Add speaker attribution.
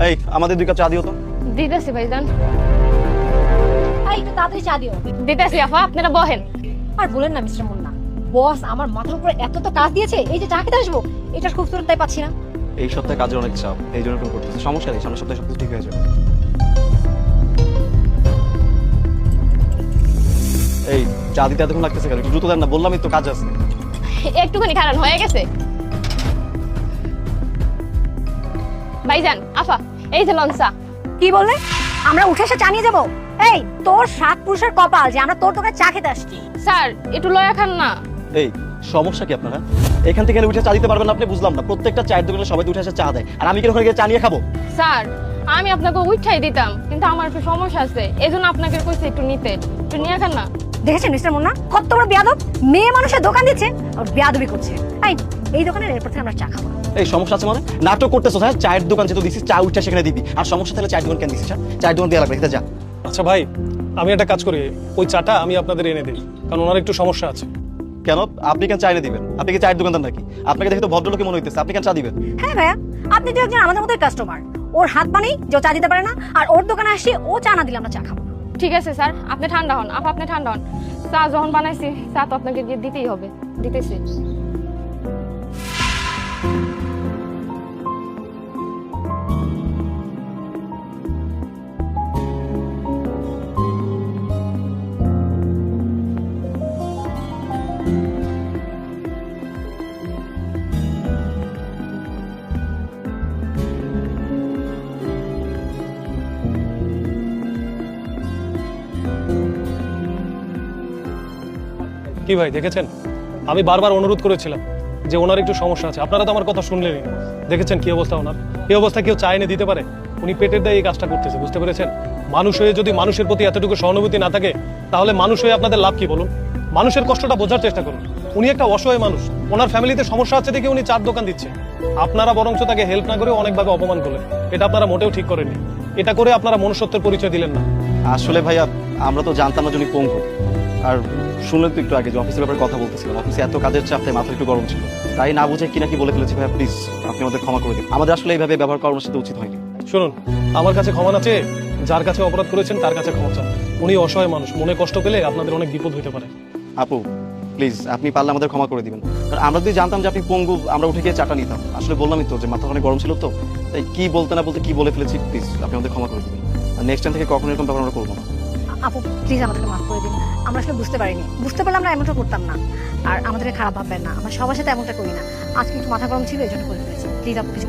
Speaker 1: এই আমাদের 2 কাপ চা দিও তো।
Speaker 2: দিতেছি ভাইজান।
Speaker 3: একটু তাড়াতাড়ি চা দিও।
Speaker 2: দিতেছি আপা, আপনারা বহেন।
Speaker 3: আর বলেন না মিস্টার মুন্না, বস আমার মাথার উপরে এত তো কাজ দিয়েছে, এই যে চা খেতে আসবো এটার খুবসুরত তাই পাচ্ছি না।
Speaker 1: এই সপ্তাহে কাজের অনেক চাপ, এই জন্য এরকম করতেছে। সমস্যা নেই, সামনের সপ্তাহে সবকিছু ঠিক হয়ে যাবে। এই চা দিতে এতক্ষণ লাগতেছে কেন? একটু দ্রুত দেন না, বললামই তো কাজ আছে।
Speaker 2: একটুখানি খারাপ হয়ে গেছে। ভাইজান আফা, এই যে লঞ্চা।
Speaker 3: কি বললে? আমরা উঠে এসে চা নিয়ে যাবো? এই তোর 7 পুরুষের কপাল যে আমরা তোর দোকানে চা খেতে আসছি।
Speaker 2: স্যার একটু লয়া খান না।
Speaker 1: এই সমস্যা কি আপনারা? এখান থেকে উঠে চা দিতে পারবেন না আপনি? বুঝলাম না, প্রত্যেকটা চায়ের দোকানে সবাই উঠে এসে চা দেয়, আর আমি কি ওখানে গিয়ে চা নিয়ে খাবো?
Speaker 2: স্যার আমি আপনাকে উঠাই দিতাম, কিন্তু আমার একটু সমস্যা আছে, এজন্য আপনাকে কইছি একটু নিতে, একটু নিয়ে খান না।
Speaker 3: দেখেছেন মিস্টার মুন্না কত বড় বেয়াদব, মেয়ে মানুষের দোকান দিচ্ছে আর বেয়াদবি করছে। এই দোকানের এরপর থেকে আমরা চা খাবো।
Speaker 1: এই সমস্যা আছে মানে? নাটক করতেছো? হ্যাঁ, চায়ের দোকান যেহেতু দিছিস, চা উঠে সেখানে দিবি। আর সমস্যা তাহলে চায়ের দোকান কেন দিছিস? চায়ের দোকান দেওয়া লাগবে, খেতে যা।
Speaker 4: আচ্ছা ভাই, আমি একটা কাজ করি, ওই চাটা আমি আপনাদের এনে দিই, কারণ ওনার একটু সমস্যা আছে।
Speaker 1: কেন? আপনি কেন চা এনে দিবেন? আপনি কি চায়ের দোকানদার নাকি? আপনাকে দেখে তো ভদ্রলোকে মনে হইতেছে, আপনি কেন চা দিবেন?
Speaker 3: হ্যাঁ ভাইয়া, আপনি তো একজন আমাদের মতোই কাস্টমার। ওর হাত পানি যে ও চা দিতে পারে না, আর ওর দোকানে আসি ও চা না দিলে আমরা চা খাবো।
Speaker 2: ঠিক আছে স্যার, আপনি ঠান্ডা হন। আপা আপনি ঠান্ডা হন। চা যখন বানাইছি, চা তো আপনাকে গিয়ে দিতেই হবে। দিতেছি।
Speaker 4: কি ভাই দেখেছেন, আমি বারবার অনুরোধ করেছিলাম যে ওনার একটু সমস্যা আছে, আপনারা তো আমার কথা শুনলেনই। দেখেছেন কি অবস্থা ওনার। এই অবস্থা কেউ চা এনে দিতে পারে? উনি পেটের দায়ে এই কাজটা করতেছে, বুঝতে পেরেছেন? মানুষ হয়ে যদি মানুষের প্রতি এতটুকু সহানুভূতি না থাকে, তাহলে মানুষ হয়ে আপনাদের লাভ কি বলুন? মানুষের কষ্টটা বোঝার চেষ্টা করুন। উনি একটা অসহায় মানুষ, ওনার ফ্যামিলিতে সমস্যা আছে দেখে উনি চার দোকান দিচ্ছে। আপনারা বরঞ্চ তাকে হেল্প না করে অনেকভাবে অপমান করলেন। এটা আপনারা মোটেও ঠিক করেননি। এটা করে আপনারা মনুষ্যত্বের পরিচয় দিলেন না।
Speaker 1: আসলে ভাইয়া, আমরা তো জানতাম না যে উনি পঙ্গু। আর শুনলেন তো একটু আগে যে অফিসের ব্যাপারে কথা বলতেছিলাম, অফিসে এত কাজের চাপ, তাই মাথা একটু গরম ছিল, তাই না বুঝে কি নাকি বলে ফেলেছি। ভাইয়া প্লিজ, আপনি আমাদের ক্ষমা করে দিন। আমাদের আসলে এইভাবে ব্যবহার করার সাথে উচিত হয়নি।
Speaker 4: শুনুন, আমার কাছে ক্ষমা না চেয়ে যার কাছে অপরাধ করেছেন তার কাছে ক্ষমা চান। উনি অসহায় মানুষ, মনে কষ্ট পেলে আপনাদের অনেক বিপদ হতে পারে।
Speaker 1: আপু প্লিজ, আপনি পারলে আমাদের ক্ষমা করে দিবেন। কারণ আমরা যদি জানতাম যে আপনি পঙ্গু, আমরা উঠে গিয়ে চাটা নিতাম। আসলে বললামই তো যে মাথা অনেক গরম ছিল, তো তাই কি বলতে না বলতে কি বলে ফেলেছি। প্লিজ আপনি আমাদের ক্ষমা করে দিবেন। আর নেক্সট টাইম থেকে কখনো এরকম ব্যাপার আমরা করবো না।
Speaker 3: আপু প্লিজ আমাদেরকে মাফ করে দিন, আমরা আসলে বুঝতে পারিনি। বুঝতে পারলে আমরা এমনটা করতাম না। আর আমাদেরকে খারাপ ভাববেন না, আমরা সবার সাথে এমনটা করি না। আজকে একটু মাথা গরম ছিল, এই জন্য করে ফেলেছি। প্লিজ আপু কিছু